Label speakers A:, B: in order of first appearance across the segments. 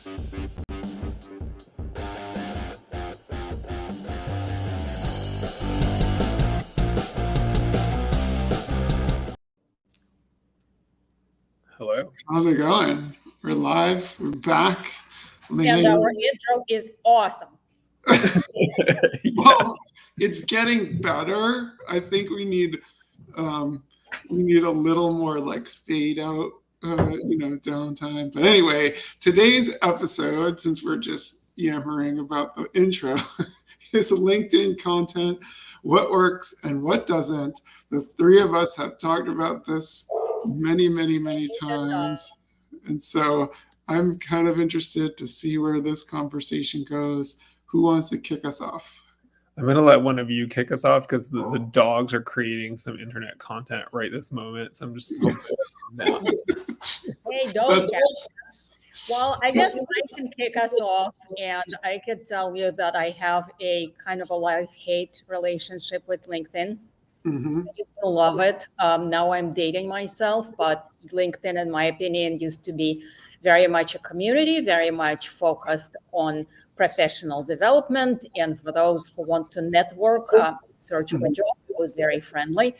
A: Hello.
B: How's it going? We're live. We're back.
C: And our intro is awesome.
B: Well, it's getting better. I think we need a little more like fade out, downtime. But anyway, today's episode, since we're just yammering about the intro, is LinkedIn content, what works and what doesn't. The three of us have talked about this many times. And so I'm kind of interested to see where this conversation goes. Who wants to kick us off?
A: I'm going to let one of you kick us off because the dogs are creating some internet content right this moment. So I'm just down.
C: Hey, dogs. Well, I guess I can kick us off, and I could tell you that I have a kind of a love-hate relationship with LinkedIn.
B: Mm-hmm.
C: I used to love it. Now I'm dating myself, but LinkedIn, in my opinion, used to be very much a community, very much focused on professional development. And for those who want to network, search for jobs, it was very friendly.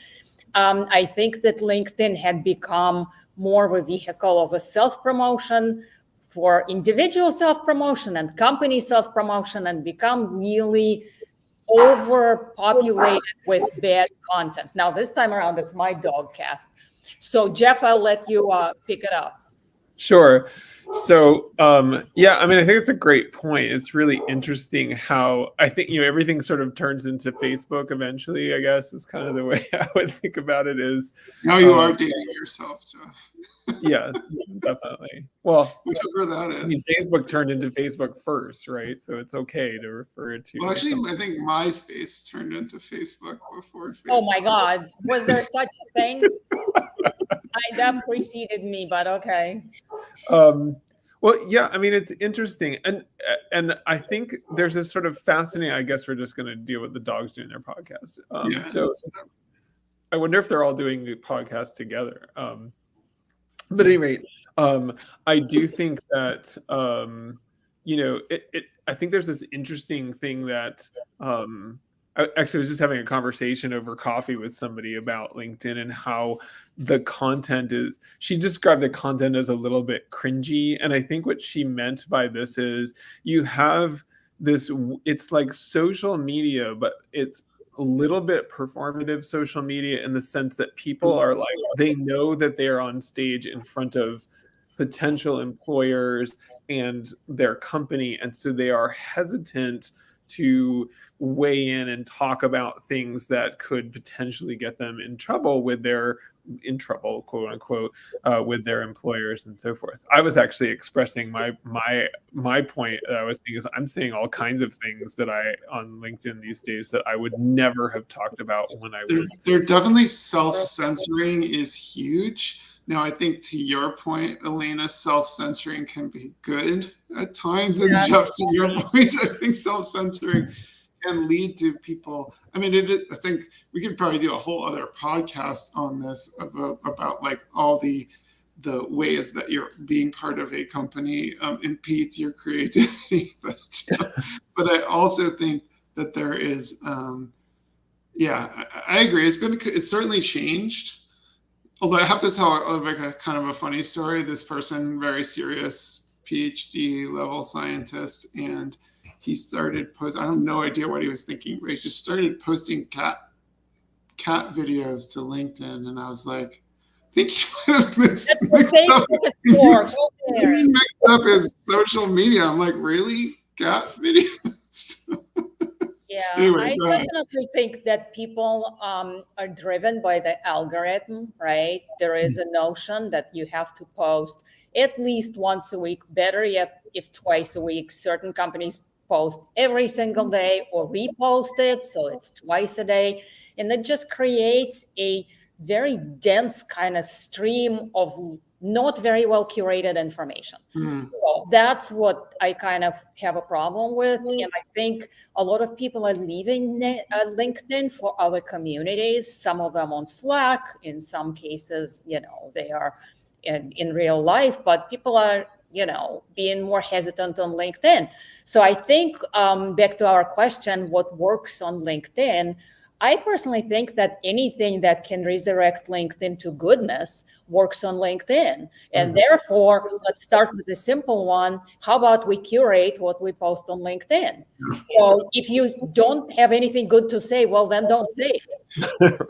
C: I think that LinkedIn had become more of a vehicle of a self-promotion for individual self-promotion and company self-promotion, and become really overpopulated with bad content. Now, this time around, it's my dog cast. So, Jeff, I'll let you pick it up.
A: Sure. So, I think it's a great point. It's really interesting how I think, everything sort of turns into Facebook eventually, I guess, is kind of the way I would think about it is.
B: Now you are dating yourself, Jeff.
A: Yes, definitely. Well,
B: whatever that is.
A: I mean, Facebook turned into Facebook first, right? So it's okay to refer it to.
B: Well, actually, I think MySpace turned into Facebook before Facebook.
C: Oh my God. Was there such a thing? That preceded me, but okay.
A: It's interesting, and I think there's this sort of fascinating. I guess we're just going to deal with the dogs doing their podcast. I wonder if they're all doing the podcast together. But at any rate, I do think that I think there's this interesting thing that. I actually was just having a conversation over coffee with somebody about LinkedIn and how the content is. She described the content as a little bit cringy. And I think what she meant by this is you have this, it's like social media, but it's a little bit performative social media in the sense that people are like, they know that they are on stage in front of potential employers and their company. And so they are hesitant to weigh in and talk about things that could potentially get them in trouble, quote unquote, with their employers and so forth. I was actually expressing my point that I was thinking is I'm seeing all kinds of things that on LinkedIn these days that I would never have talked about when I was.
B: They're definitely self-censoring is huge. Now, I think to your point, Elena, self-censoring can be good at times. And Jeff, to your point, I think self-censoring can lead to people. I mean, I think we could probably do a whole other podcast on this about like all the ways that you're being part of a company impedes your creativity. But I also think that there is, I agree. It's certainly changed. Although I have to tell like a kind of a funny story. This person, very serious PhD level scientist, and he started posting. I have no idea what he was thinking, but he just started posting cat videos to LinkedIn, and I was like, I think he might have mixed up his social media. I'm like, really, cat videos?
C: Yeah, anyway, I definitely think that people are driven by the algorithm, right? There is a notion that you have to post at least once a week, better yet, if twice a week. Certain companies post every single day or repost it, so it's twice a day. And it just creates a very dense kind of stream of not very well curated information. So that's what I kind of have a problem with. And I think a lot of people are leaving LinkedIn for other communities, some of them on Slack. In some cases, they are in real life, but people are being more hesitant on LinkedIn. So I think back to our question, what works on LinkedIn? I personally think that anything that can resurrect LinkedIn to goodness works on LinkedIn. And therefore, let's start with a simple one. How about we curate what we post on LinkedIn? So if you don't have anything good to say, well, then don't say it.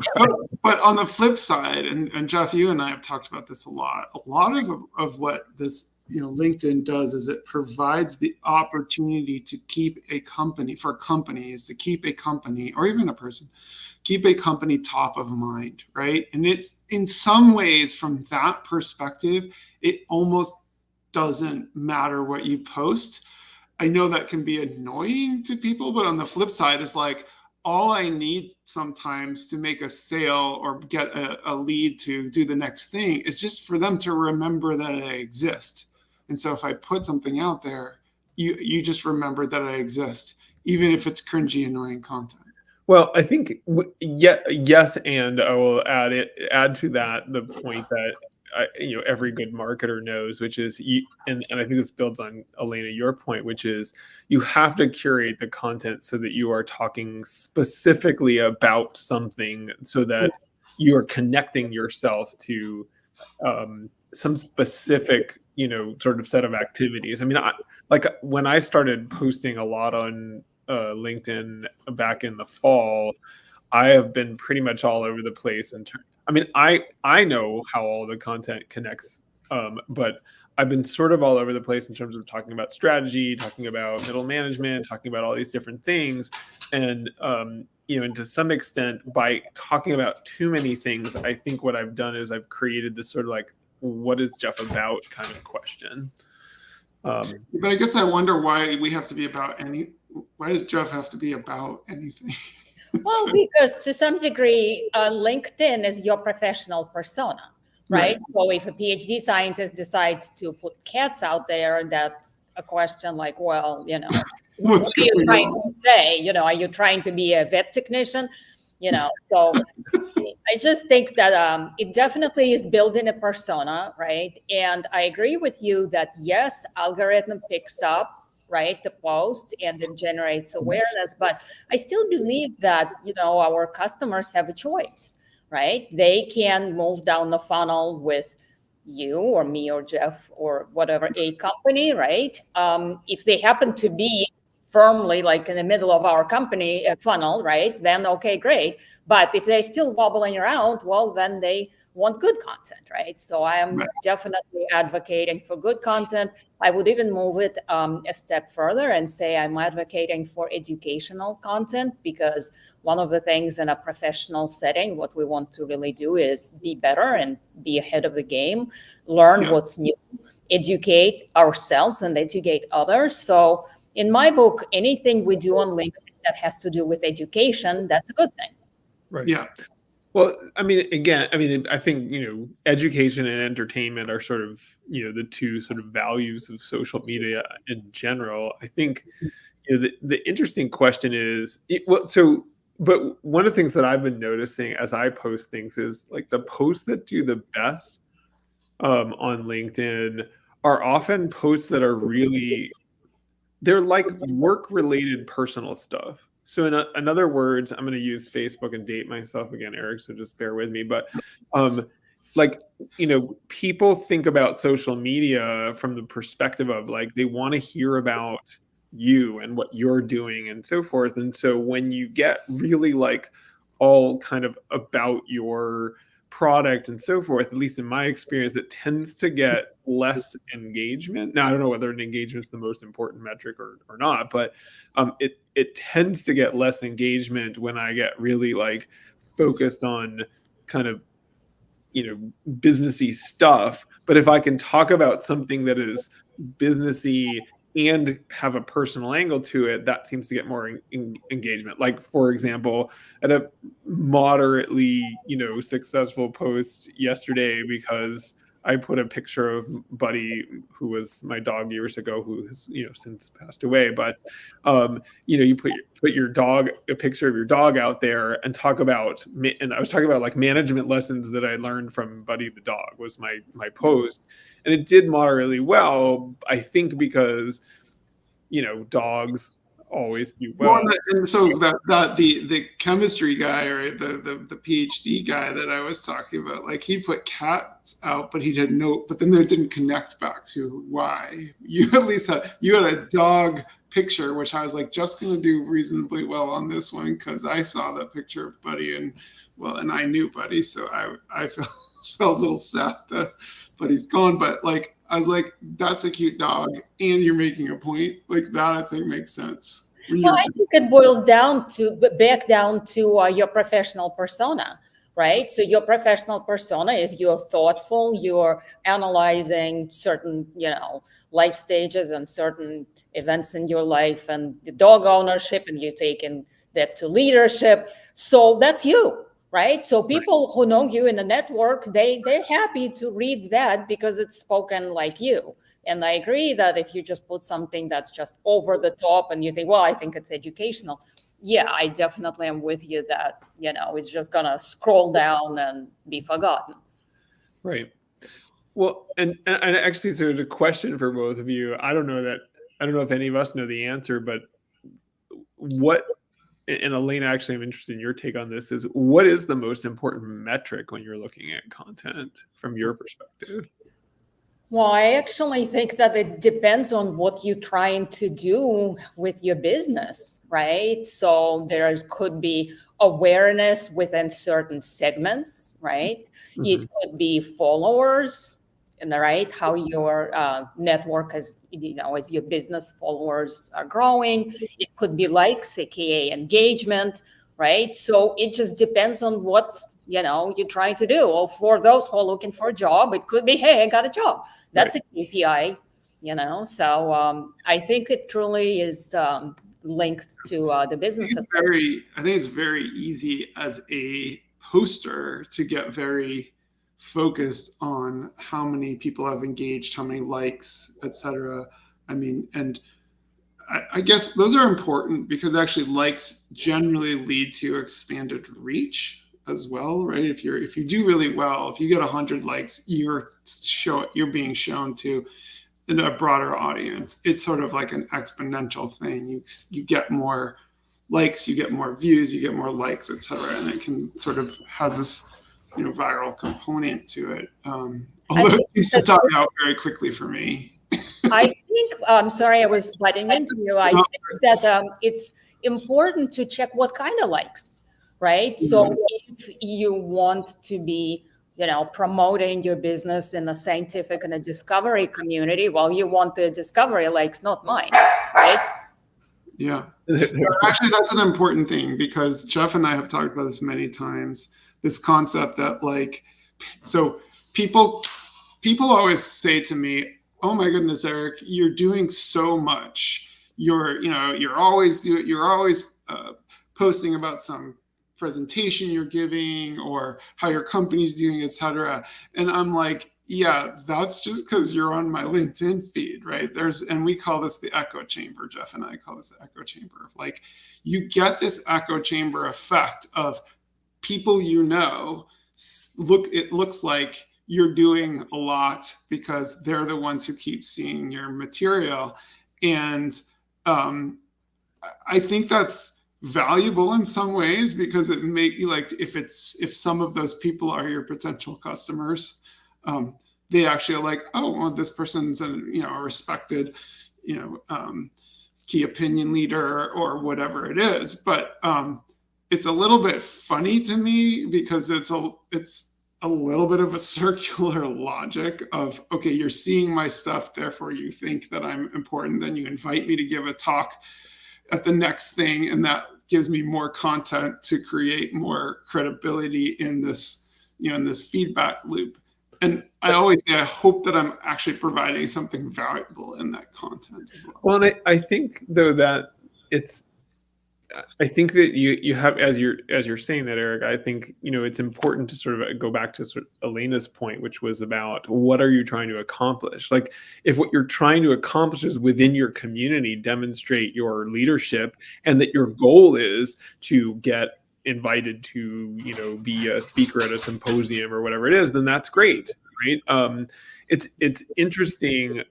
B: But on the flip side, and Jeff, you and I have talked about this a lot of what this LinkedIn does is it provides the opportunity to keep a company, for companies to keep a company, or even a person, keep a company top of mind, right? And it's in some ways, from that perspective, it almost doesn't matter what you post. I know that can be annoying to people, but on the flip side, it's like, all I need sometimes to make a sale or get a lead to do the next thing is just for them to remember that I exist. And so if I put something out there, you just remember that I exist, even if it's cringy, annoying content.
A: Well, I think yes, and I will add to that the point that every good marketer knows, which is and I think this builds on Elena, your point, which is you have to curate the content so that you are talking specifically about something, so that you are connecting yourself to some specific sort of set of activities. I mean, like when I started posting a lot on LinkedIn back in the fall, I have been pretty much all over the place. I mean, I know how all the content connects, but I've been sort of all over the place in terms of talking about strategy, talking about middle management, talking about all these different things. And, and to some extent, by talking about too many things, I think what I've done is I've created this sort of like, what is Jeff about kind of question.
B: But I guess I wonder why we have to be about why does Jeff have to be about anything?
C: Well, because to some degree, LinkedIn is your professional persona, right? So if a PhD scientist decides to put cats out there, that's a question like, well, what are you trying to say? Are you trying to be a vet technician? So I just think that it definitely is building a persona, right? And I agree with you that yes, algorithm picks up, right, the post, and it generates awareness. But I still believe that, our customers have a choice, right? They can move down the funnel with you or me or Jeff or whatever, a company, right? If they happen to be firmly like in the middle of our company funnel, right? Then, okay, great. But if they're still wobbling around, well, then they want good content, right? So I am definitely advocating for good content. I would even move it a step further and say I'm advocating for educational content, because one of the things in a professional setting, what we want to really do is be better and be ahead of the game, learn what's new, educate ourselves and educate others. So in my book, anything we do on LinkedIn that has to do with education, that's a good thing.
A: Right. Yeah. Well, I mean, again, I think, education and entertainment are sort of, the two sort of values of social media in general. I think, the interesting question is, but one of the things that I've been noticing as I post things is like the posts that do the best on LinkedIn are often posts that are really, they're like work-related personal stuff. So in other words, I'm going to use Facebook and date myself again, Eric, so just bear with me. But people think about social media from the perspective of like, they want to hear about you and what you're doing and so forth. And so when you get really like all kind of about your product and so forth, at least in my experience, it tends to get less engagement. Now, I don't know whether an engagement is the most important metric or not, but it tends to get less engagement when I get really like focused on kind of, businessy stuff. But if I can talk about something that is businessy and have a personal angle to it, that seems to get more engagement. Like, for example, at a moderately, successful post yesterday, because I put a picture of Buddy, who was my dog years ago, who has, since passed away. But, you put a picture of your dog out there and talk about, and I was talking about like management lessons that I learned from Buddy the dog was my post. And it did moderately well, I think, because, dogs always do well.
B: And so that the chemistry guy, or the PhD guy that I was talking about, like he put cats out, but but then there didn't connect back to why. You at least had a dog picture, which I was like, Jeff's going to do reasonably well on this one, because I saw that picture of Buddy and I knew Buddy, so I felt a little sad that Buddy's gone, but like, I was like, that's a cute dog, and you're making a point. Like that, I think makes sense.
C: Well, I think it boils back down to your professional persona, right? So your professional persona is you're thoughtful, you're analyzing certain, life stages and certain events in your life and the dog ownership, and you're taking that to leadership. So that's you. Right. So people who know you in the network, they're happy to read that because it's spoken like you. And I agree that if you just put something that's just over the top and you think, well, I think it's educational. Yeah, I definitely am with you that, it's just going to scroll down and be forgotten.
A: Right. Well, and actually, so there's a question for both of you. I don't know if any of us know the answer, but and Elena, actually, I'm interested in your take on this, is what is the most important metric when you're looking at content from your perspective?
C: Well, I actually think that it depends on what you're trying to do with your business, right? So there could be awareness within certain segments, right? Mm-hmm. It could be followers, right? How your network as your business followers are growing. It could be likes, aka engagement, right? So it just depends on what you're trying to do. Or for those who are looking for a job, it could be, hey, I got a job. That's right. A KPI, So I think it truly is linked to the business.
B: I think it's very easy as a poster to get very focused on how many people have engaged, how many likes, etc. I mean, and I guess those are important because actually likes generally lead to expanded reach as well, right? If you do really well, if you get 100 likes, you're being shown to a broader audience. It's sort of like an exponential thing. You get more likes, you get more views, you get more likes, etc. And it can sort of has this viral component to it. Although it seems to die out very quickly for me.
C: I think, I'm sorry, I was butting into you. I think that it's important to check what kind of likes, right? Mm-hmm. So if you want to be, promoting your business in a scientific and a discovery community, well, you want the discovery likes, not mine, right?
B: Yeah. Actually, that's an important thing because Jeff and I have talked about this many times. This concept that so people always say to me, oh my goodness, Eric, you're doing so much. You're always posting about some presentation you're giving or how your company's doing, etc. And I'm like, yeah, that's just because you're on my LinkedIn feed, right? And we call this the echo chamber. Jeff and I call this the echo chamber of you get this echo chamber effect of people it looks like you're doing a lot because they're the ones who keep seeing your material. And I think that's valuable in some ways because it make you if some of those people are your potential customers, they actually are like, oh, well, this person's a respected, key opinion leader or whatever it is. But it's a little bit funny to me because it's a little bit of a circular logic of, okay, you're seeing my stuff, therefore you think that I'm important. Then you invite me to give a talk at the next thing, and that gives me more content to create more credibility in this, in this feedback loop. And I always say, I hope that I'm actually providing something valuable in that content as well.
A: Well, and I think though that I think that you have, as you're saying that, Eric, I think, it's important to sort of go back to sort of Elena's point, which was about what are you trying to accomplish? Like, if what you're trying to accomplish is within your community, demonstrate your leadership, and that your goal is to get invited to, be a speaker at a symposium or whatever it is, then that's great, right? It's interesting.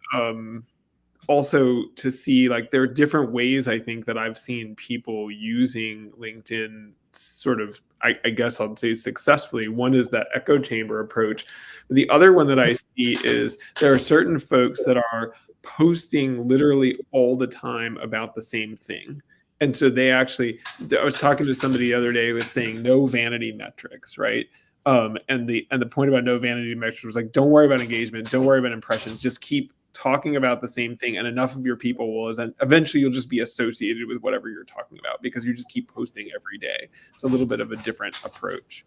A: Also to see, like, there are different ways, I think, that I've seen people using LinkedIn sort of, I guess I'll say, successfully. One is that echo chamber approach. The other one that I see is there are certain folks that are posting literally all the time about the same thing. And so I was talking to somebody the other day who was saying no vanity metrics, right? And the point about no vanity metrics was like, don't worry about engagement, don't worry about impressions, just keep talking about the same thing, and enough of your people will, and eventually you'll just be associated with whatever you're talking about because you just keep posting every day. It's a little bit of a different approach.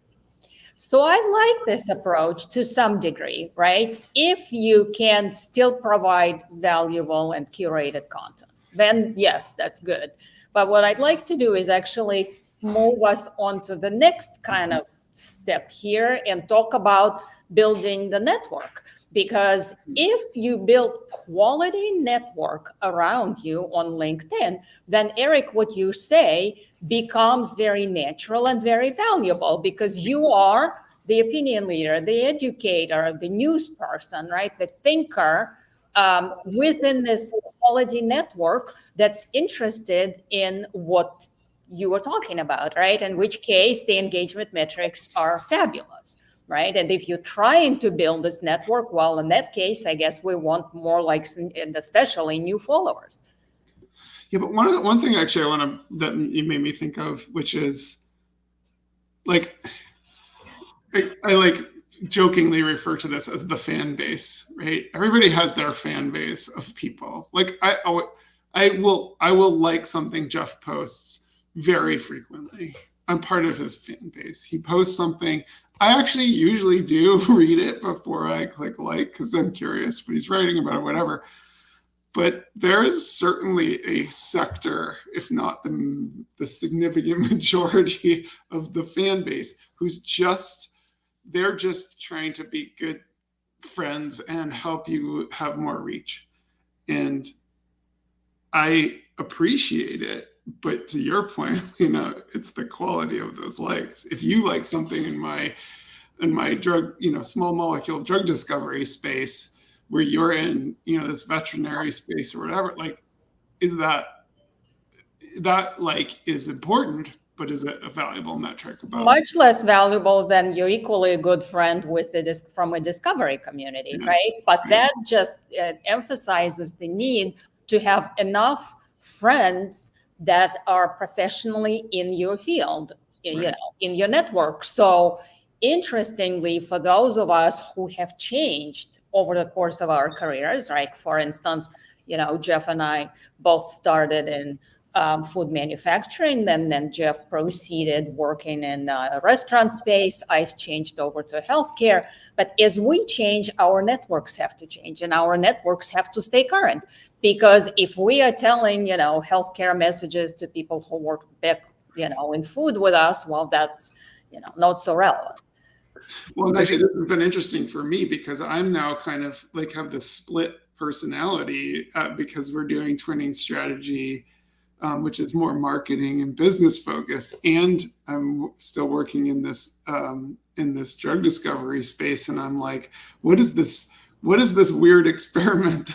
C: So I like this approach to some degree, right? If you can still provide valuable and curated content, then yes, that's good. But what I'd like to do is actually move us on to the next kind of step here and talk about building the network. Because if you build quality network around you on LinkedIn, then Eric, what you say becomes very natural and very valuable because you are the opinion leader, the educator, the news person, right? The thinker within this quality network that's interested in what you were talking about, right? In which case the engagement metrics are fabulous. Right. And if you're trying to build this network, well, in that case, I guess we want more likes and especially new followers.
B: Yeah, but one thing actually that you made me think of, which is like, I like jokingly refer to this as the fan base, right? Everybody has their fan base of people. Like I will like something Jeff posts very frequently. I'm part of his fan base. He posts something. I actually usually do read it before I click like because I'm curious what he's writing about or whatever. But there is certainly a sector, if not the significant majority of the fan base, they're just trying to be good friends and help you have more reach. And I appreciate it. But to your point, it's the quality of those likes. If you like something in my drug, small molecule drug discovery space where you're in, this veterinary space or whatever, like, is that like is important, but is it a valuable metric about
C: much less valuable than your equally good friend from a discovery community, yes, right? But right. That just emphasizes the need to have enough friends that are professionally in your field, right, in your network. So interestingly, for those of us who have changed over the course of our careers, right? For instance, Jeff and I both started in food manufacturing, and then Jeff proceeded working in a restaurant space. I've changed over to healthcare. But as we change, our networks have to change, and our networks have to stay current. Because if we are telling, healthcare messages to people who work back, in food with us, well, that's, not so relevant.
B: Well, actually, this has been interesting for me because I'm now kind of like have this split personality because we're doing Twinning Strategy, which is more marketing and business focused, and I'm still working in this drug discovery space. And I'm like, what is this weird experiment?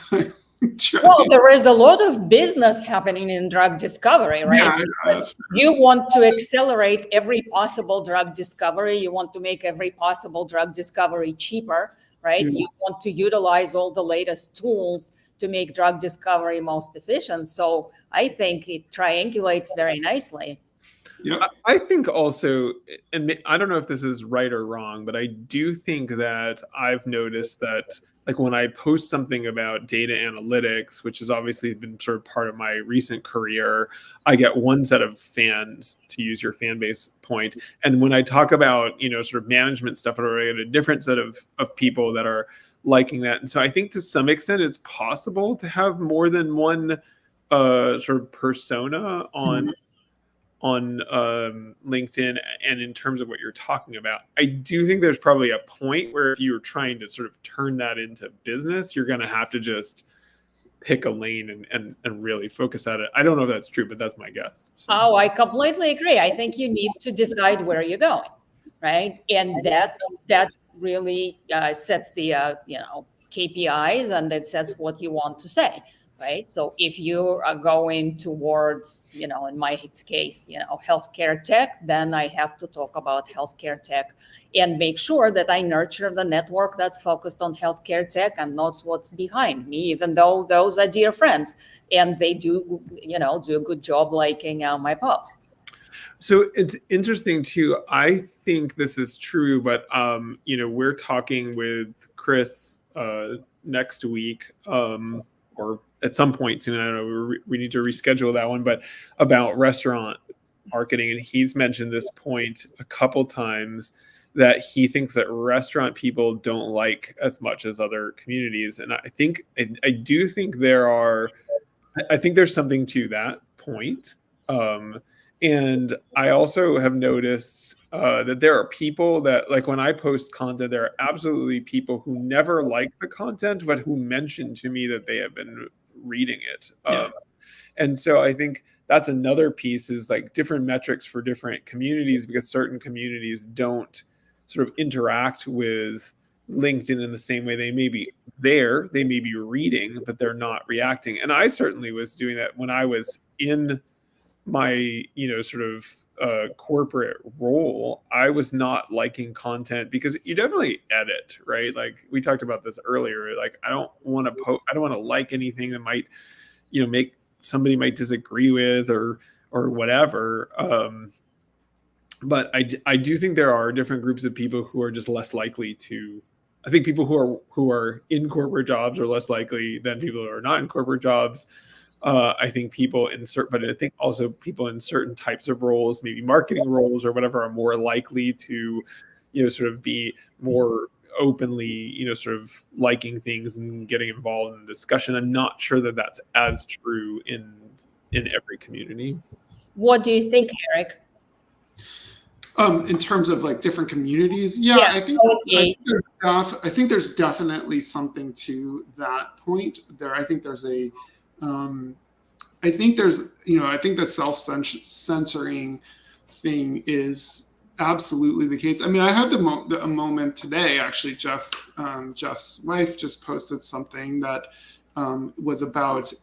C: Well, there is a lot of business happening in drug discovery, right?
B: Yeah,
C: you want to accelerate every possible drug discovery. You want to make every possible drug discovery cheaper, right? Yeah. You want to utilize all the latest tools to make drug discovery most efficient. So I think it triangulates very nicely.
B: Yeah,
A: I think also, and I don't know if this is right or wrong, but I do think that I've noticed that, like, when I post something about data analytics, which has obviously been sort of part of my recent career, I get one set of fans, to use your fan base point. And when I talk about, sort of management stuff, I get a different set of people that are liking that. And so I think to some extent it's possible to have more than one sort of persona on LinkedIn, and in terms of what you're talking about, I do think there's probably a point where if you're trying to sort of turn that into business, you're going to have to just pick a lane and really focus at it. I don't know if that's true, but that's my guess.
C: So. Oh, I completely agree. I think you need to decide where you're going, right? And that really sets the KPIs, and it sets what you want to say, right? So if you are going towards, in my case, healthcare tech, then I have to talk about healthcare tech and make sure that I nurture the network that's focused on healthcare tech and not what's behind me, even though those are dear friends and they do a good job liking my post.
A: So it's interesting too. I think this is true, but we're talking with Chris next week, or at some point soon. I don't know. We need to reschedule that one, but about restaurant marketing, and he's mentioned this point a couple times, that he thinks that restaurant people don't like as much as other communities, and I do think I think there's something to that point. And I also have noticed that there are people that, like, when I post content, there are absolutely people who never like the content, but who mention to me that they have been reading it. And so I think that's another piece, is like different metrics for different communities, because certain communities don't sort of interact with LinkedIn in the same way. They may be there, they may be reading, but they're not reacting. And I certainly was doing that when I was in my sort of corporate role. I was not liking content because you definitely edit, right? Like we talked about this earlier. Like I don't want to like anything that might make somebody might disagree with or whatever. But I do think there are different groups of people who are just less likely to. I think people who are in corporate jobs are less likely than people who are not in corporate jobs. I think but I think also people in certain types of roles, maybe marketing roles or whatever, are more likely to, sort of be more openly, sort of liking things and getting involved in the discussion. I'm not sure that that's as true in every community.
C: What do you think, Eric?
B: In terms of like different communities, I think there's definitely something to that point there. I think there's I think the self-censoring thing is absolutely the case. I mean, I had a moment today, actually. Jeff's wife just posted something that was about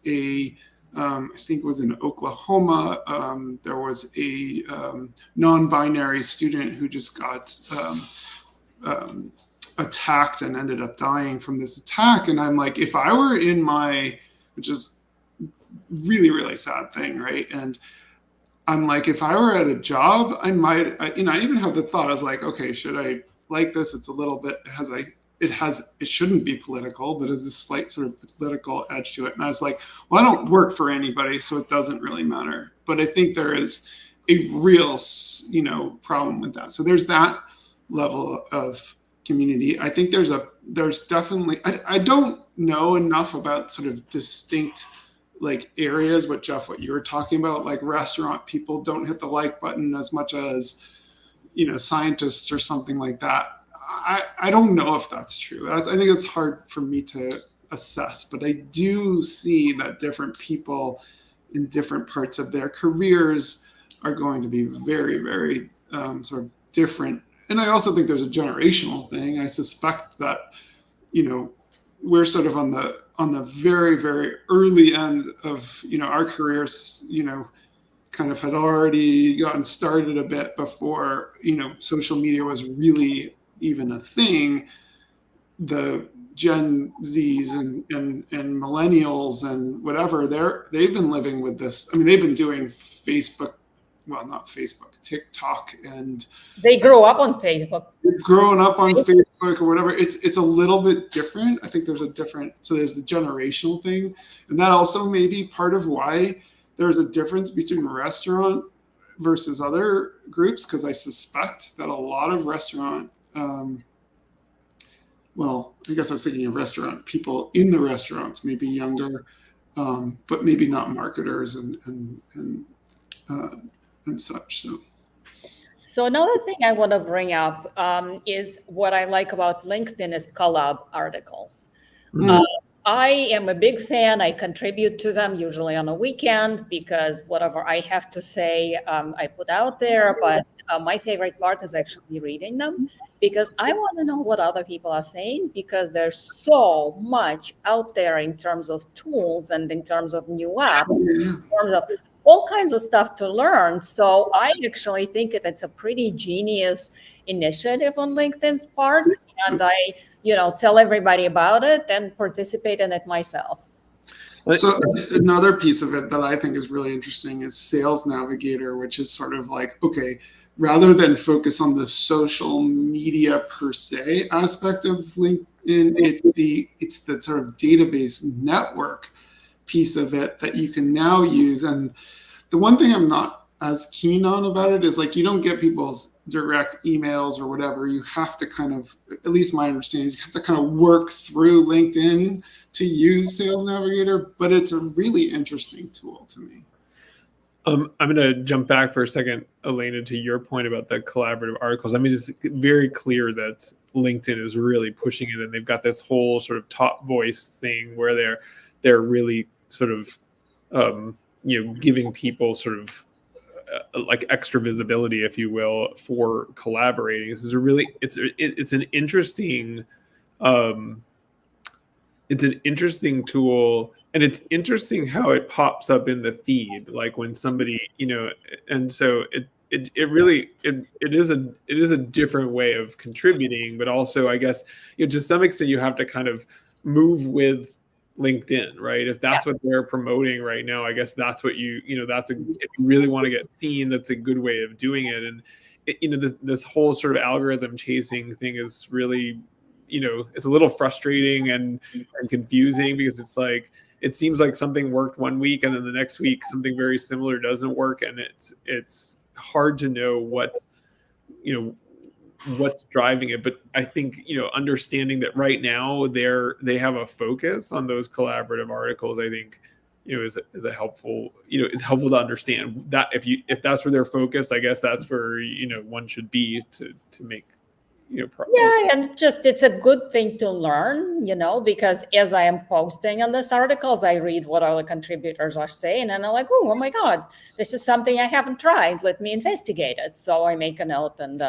B: I think it was in Oklahoma. There was a non-binary student who just got attacked and ended up dying from this attack. And I'm like, if I were in which is really, really sad thing, right? And I'm like, if I were at a job, I might, I even have the thought, I was like, okay, should I like this? It's a little bit, it shouldn't be political, but has this slight sort of political edge to it. And I was like, well, I don't work for anybody, so it doesn't really matter. But I think there is a real, problem with that. So there's that level of community. I think there's definitely, I don't know enough about sort of distinct like areas, what you were talking about, like restaurant people don't hit the like button as much as, scientists or something like that. I don't know if that's true. I think it's hard for me to assess, but I do see that different people in different parts of their careers are going to be very, very sort of different. And I also think there's a generational thing. I suspect that, we're sort of on the very, very early end of, our careers, kind of had already gotten started a bit before, social media was really even a thing. The Gen Zs and millennials and whatever, they've been living with this. I mean, they've been doing Facebook, well, not Facebook, TikTok, and
C: they grew up on Facebook.
B: Growing up on Facebook or whatever, it's a little bit different. I think there's there's the generational thing, and that also may be part of why there's a difference between restaurant versus other groups, because I suspect that a lot of restaurant, well, I guess I was thinking of restaurant people in the restaurants, maybe younger, but maybe not marketers and and such.
C: So another thing I want to bring up is what I like about LinkedIn is collab articles. I am a big fan. I contribute to them usually on a weekend because whatever I have to say, I put out there. But my favorite part is actually reading them because I want to know what other people are saying, because there's so much out there in terms of tools and in terms of new apps, in terms of all kinds of stuff to learn. So I actually think it's a pretty genius initiative on LinkedIn's part. And I tell everybody about it and participate in it myself.
B: So another piece of it that I think is really interesting is Sales Navigator, which is sort of like, okay, rather than focus on the social media per se aspect of LinkedIn, it's the sort of database network piece of it that you can now use. And the one thing I'm not as keen on about it is like, you don't get people's direct emails or whatever. You have to kind of, at least my understanding is, you have to kind of work through LinkedIn to use Sales Navigator, but it's a really interesting tool to me.
A: I'm going to jump back for a second, Elena, to your point about the collaborative articles. I mean, it's very clear that LinkedIn is really pushing it, and they've got this whole sort of top voice thing where they're really sort of giving people sort of like extra visibility, if you will, for collaborating. This is it's an interesting tool, and it's interesting how it pops up in the feed, like when somebody, and so it is a different way of contributing, but also I guess to some extent you have to kind of move with LinkedIn, right? If that's what they're promoting right now, I guess that's what if you really want to get seen, that's a good way of doing it. And this whole sort of algorithm chasing thing is really, it's a little frustrating and confusing, because it's like, it seems like something worked one week and then the next week something very similar doesn't work, and it's hard to know what's driving it. But I think understanding that right now they have a focus on those collaborative articles, I think is a helpful is helpful to understand that if that's where they're focused, I guess that's where one should be to make progress.
C: Yeah, and it's a good thing to learn, because as I am posting on these articles, I read what other contributors are saying, and I'm like, oh my God, this is something I haven't tried. Let me investigate it. So I make a note and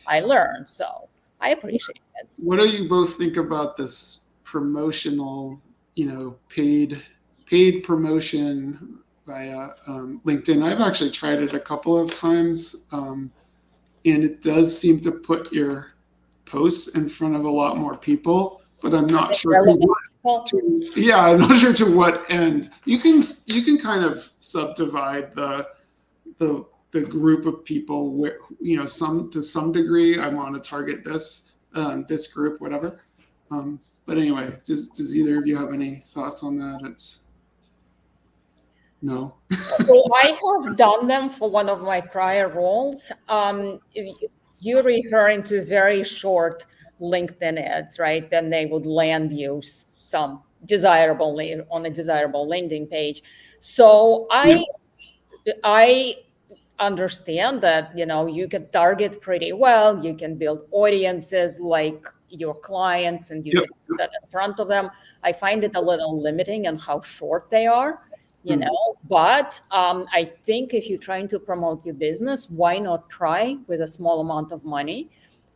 C: I learn. So I appreciate it.
B: What do you both think about this promotional, paid promotion via LinkedIn? I've actually tried it a couple of times, and it does seem to put your posts in front of a lot more people, but I'm not sure I'm not sure to what end. You can kind of subdivide the group of people where to some degree I want to target this group, whatever. But anyway, does either of you have any thoughts on that? No.
C: So I have done them for one of my prior roles. You're referring to very short LinkedIn ads, right? Then they would land you some desirable on a desirable landing page. So I understand that you can target pretty well. You can build audiences like your clients, and you can put that in front of them. I find it a little limiting on how short they are. But I think if you're trying to promote your business, why not try with a small amount of money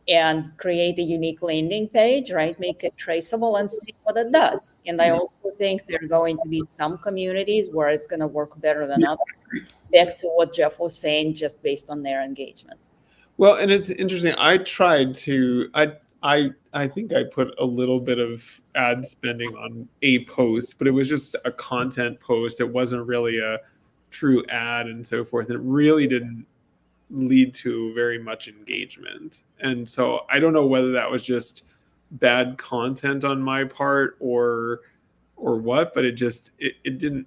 C: and create a unique landing page, right? Make it traceable and see what it does. And I also think there are going to be some communities where it's going to work better than others. Back to what Jeff was saying, just based on their engagement.
A: Well, and it's interesting. I tried to, I think I put a little bit of ad spending on a post, but it was just a content post. It wasn't really a true ad and so forth. It really didn't lead to very much engagement. And so I don't know whether that was just bad content on my part or what, but it didn't,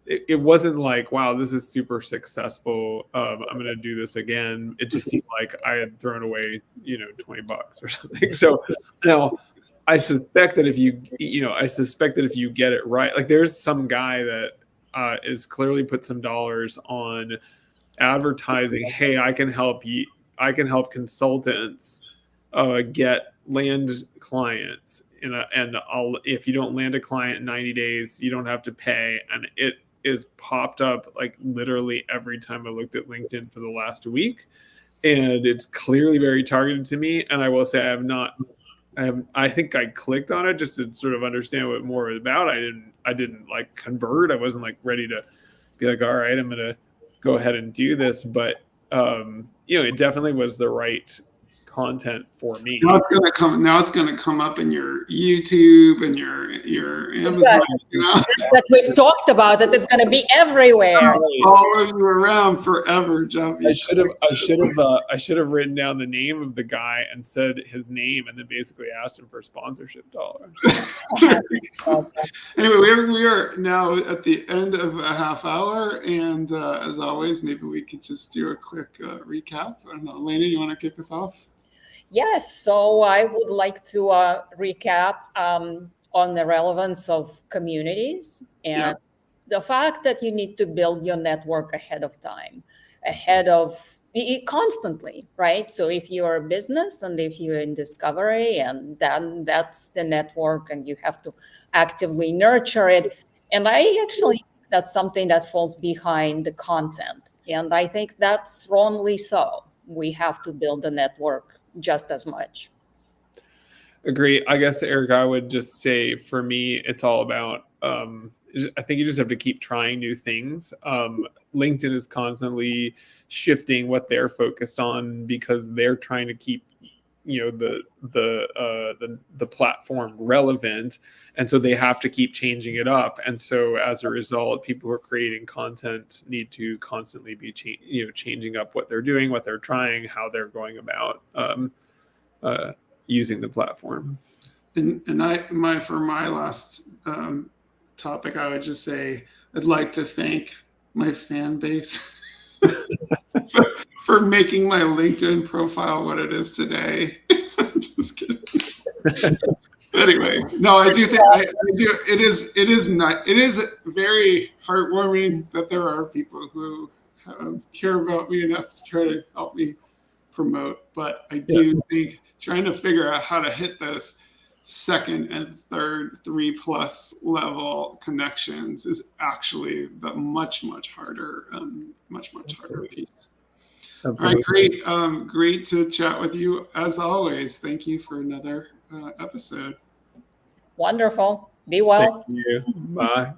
A: it wasn't like, wow, this is super successul. I'm going to do this again. It just seemed like I had thrown away, $20 or something. So now I suspect that if you get it right, like there's some guy that is clearly put some dollars on advertising, hey, I can help consultants get land clients, and if you don't land a client in 90 days, you don't have to pay. And it is popped up like literally every time I looked at LinkedIn for the last week, and it's clearly very targeted to me. And I will say I think I clicked on it just to sort of understand what more it was about. I didn't like convert. I wasn't like ready to be like, all right, I'm gonna go ahead and do this. But it definitely was the right content for me.
B: Now it's gonna come up in your YouTube and your Amazon.
C: Exactly. That we've talked about that it's gonna be everywhere.
B: Follow you around forever, Jeff.
A: I should have written down the name of the guy and said his name, and then basically asked him for sponsorship dollars.
B: Anyway, we are now at the end of a half hour, and as always, maybe we could just do a quick recap. I don't know, Elena, you want to kick us off?
C: Yes, so I would like to recap on the relevance of communities and the fact that you need to build your network ahead of time, constantly, right? So if you're a business and if you're in discovery, and then that's the network, and you have to actively nurture it. And I actually, that's something that falls behind the content. And I think that's wrongly so. We have to build a network just as much.
A: Agree. I guess, Eric, I would just say for me, it's all about, I think you just have to keep trying new things. LinkedIn is constantly shifting what they're focused on because they're trying to keep, the platform relevant. And so they have to keep changing it up. And so as a result, people who are creating content need to constantly be changing up what they're doing, what they're trying, how they're going about using the platform.
B: And for my last topic, I would just say I'd like to thank my fan base for making my LinkedIn profile what it is today. I'm just kidding. Anyway, no, I do think I do. It is very heartwarming that there are people who care about me enough to try to help me promote. But I do think trying to figure out how to hit those second and third 3+ level connections is actually the much harder piece.
A: Absolutely.
B: All right, great to chat with you as always. Thank you for another episode.
C: Wonderful. Be well.
A: Thank you. Bye.